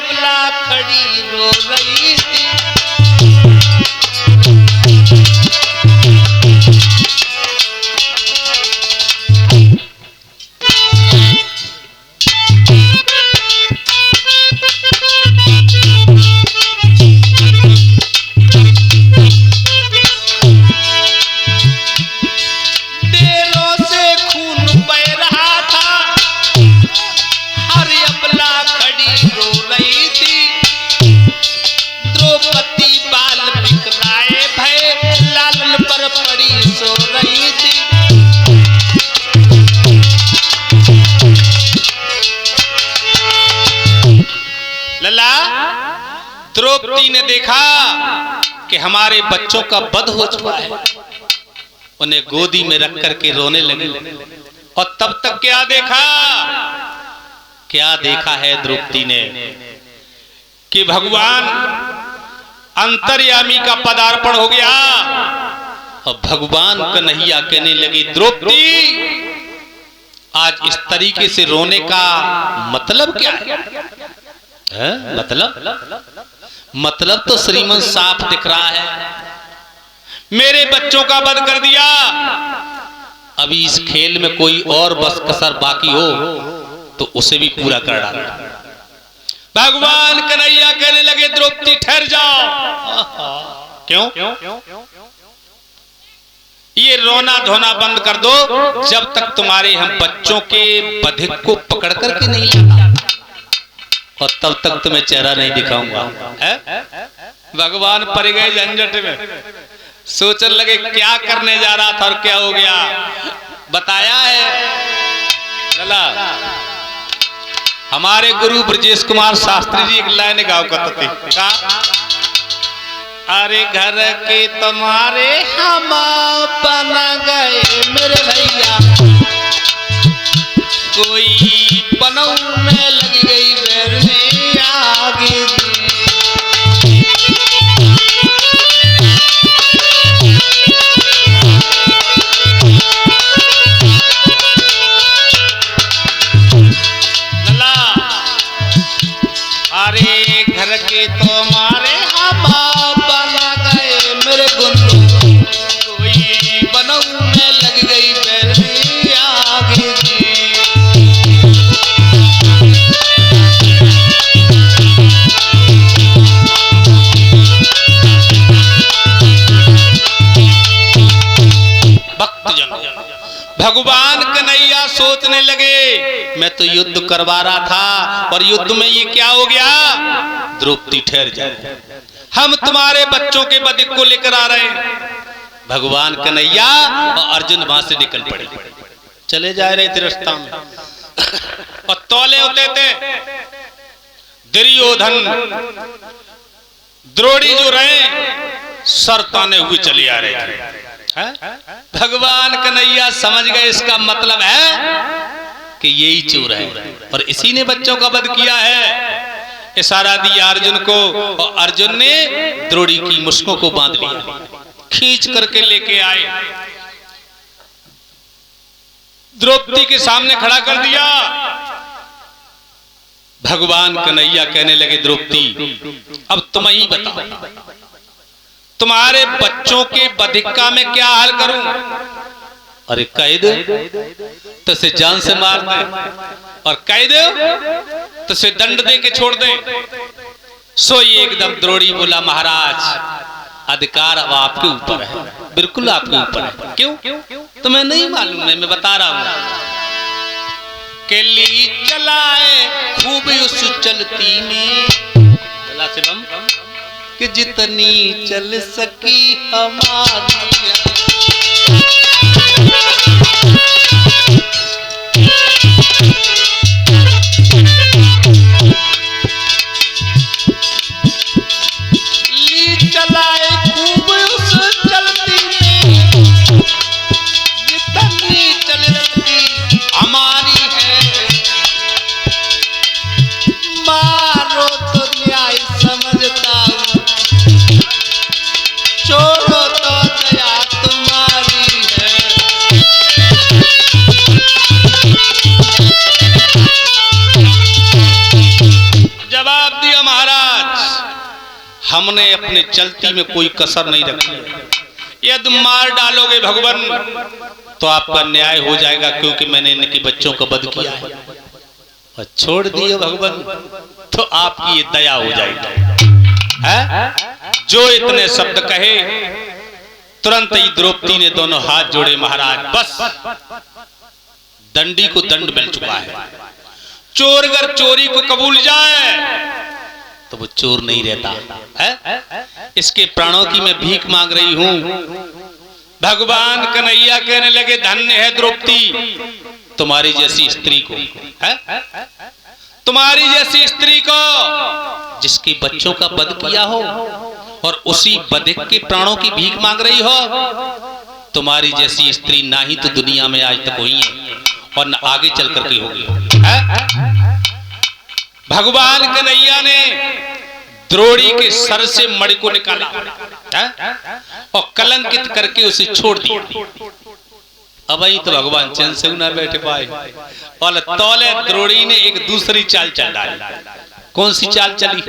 अबला खड़ी रो रही थी। द्रौपदी ने देखा कि हमारे बच्चों का वध हो चुका है, उन्हें गोदी में रख करके रोने लगी। और तब तक क्या देखा है द्रौपदी ने कि भगवान अंतर्यामी का पदार्पण हो गया। और भगवान कन्हैया कहने लगी, द्रौपदी आज इस तरीके से रोने का मतलब क्या है? मतलब तो श्रीमन साफ दिख रहा है, मेरे बच्चों का वध कर दिया, अभी इस खेल में कोई और बस कसर बाकी हो तो उसे भी पूरा कर डाला। भगवान कन्हैया कहने लगे, द्रौपदी ठहर जाओ। क्यों? ये रोना धोना बंद कर दो, जब तक तुम्हारे हम बच्चों के बधिक को पकड़ करके नहीं लाता और तब तक तुम्हें चेहरा नहीं दिखाऊंगा। भगवान पड़ गए झंझट में, सोचने लगे क्या करने जा रहा था और क्या हो गया। बताया है लला, हमारे गुरु ब्रजेश कुमार शास्त्री जी एक लाइन गाओ करते थे, अरे घर के तुम्हारे हम बन गए मेरे भैया, कोई पनऊ में लग गई बैरने आगे दी। लला, अरे घर के तुम्हारे हम बन गए मेरे गुल्लू, कोई पनऊ में लग गई बैरने आगे दी। भगवान कन्हैया सोचने लगे, मैं तो युद्ध करवा रहा था और युद्ध में ये क्या हो गया। द्रौपदी ठहर जाए, हम तुम्हारे बच्चों के बधिक को लेकर आ रहे हैं। भगवान कन्हैया और अर्जुन वहां से निकल पड़े, चले जा रहे थे रास्ता में और तौले होते थे दुर्योधन द्रोणी जो रहे सर ताने हुए चले आ रहे थे। भगवान कन्हैया समझ गए इसका मतलब है कि यही चोर है और इसी ने बच्चों का वध किया है। इशारा दिया अर्जुन को और अर्जुन ने द्रोणी की मुश्कों को बांध लिया, खींच करके लेके आए, द्रौपदी के सामने खड़ा कर दिया। भगवान कन्हैया कहने लगे, द्रौपदी अब तुम ही बताओ, तुम्हारे बच्चों के बधिका में क्या हाल करूं। अरे कह दो तो से जान से मार दे और कह दो तो से दंड दे के छोड़ दे। सो ये एकदम द्रोणी बोला, महाराज अधिकार अब आपके ऊपर है, बिल्कुल आपके ऊपर है। क्यों? तुम्हें नहीं मालूम है, मैं बता रहा हूं। के ली चलाए खूब उस चलती में, चला शिवम कि जितनी चल सकी हमारी। ली चलाए खूब उस चलती में, जितनी चल सकी हमारी है। मारो तो न्याय समझता हूँ, छोड़ो तो दया तुम्हारी है। जवाब दिया दिया महाराज, हमने अपने चलती में कोई कसर नहीं रखी। यदि मार डालोगे भगवान तो आपका न्याय हो जाएगा, क्योंकि मैंने इनके बच्चों का वध किया है। और छोड़ दिए भगवान तो आपकी ये दया हो जाएगी। है? जो इतने शब्द कहे तुरंत ही द्रौपदी ने दोनों हाथ जोड़े। महाराज बस दंडी को दंड मिल चुका है। चोर अगर चोरी को कबूल जाए तो वो चोर नहीं रहता है? इसके प्राणों की मैं भीख मांग रही हूं। भगवान कन्हैया कहने लगे, धन्य है द्रौपदी तुम्हारी जैसी स्त्री को, है? तुम्हारी जैसी स्त्री को जिसके बच्चों का वध किया हो और उसी बधिक के प्राणों की भीख मांग रही हो। तुम्हारी जैसी स्त्री ना ही तो दुनिया में आज तक हुई है और न आगे चल करके होगी। भगवान कन्हैया ने द्रोणी के सर से मणि को निकाला और कलंकित करके उसे छोड़ दिया। अब वही तो भगवान चैन से ना बैठे पाए और तौले द्रोणी ने एक दूसरी चाल चल डाली। कौन सी चाल चली?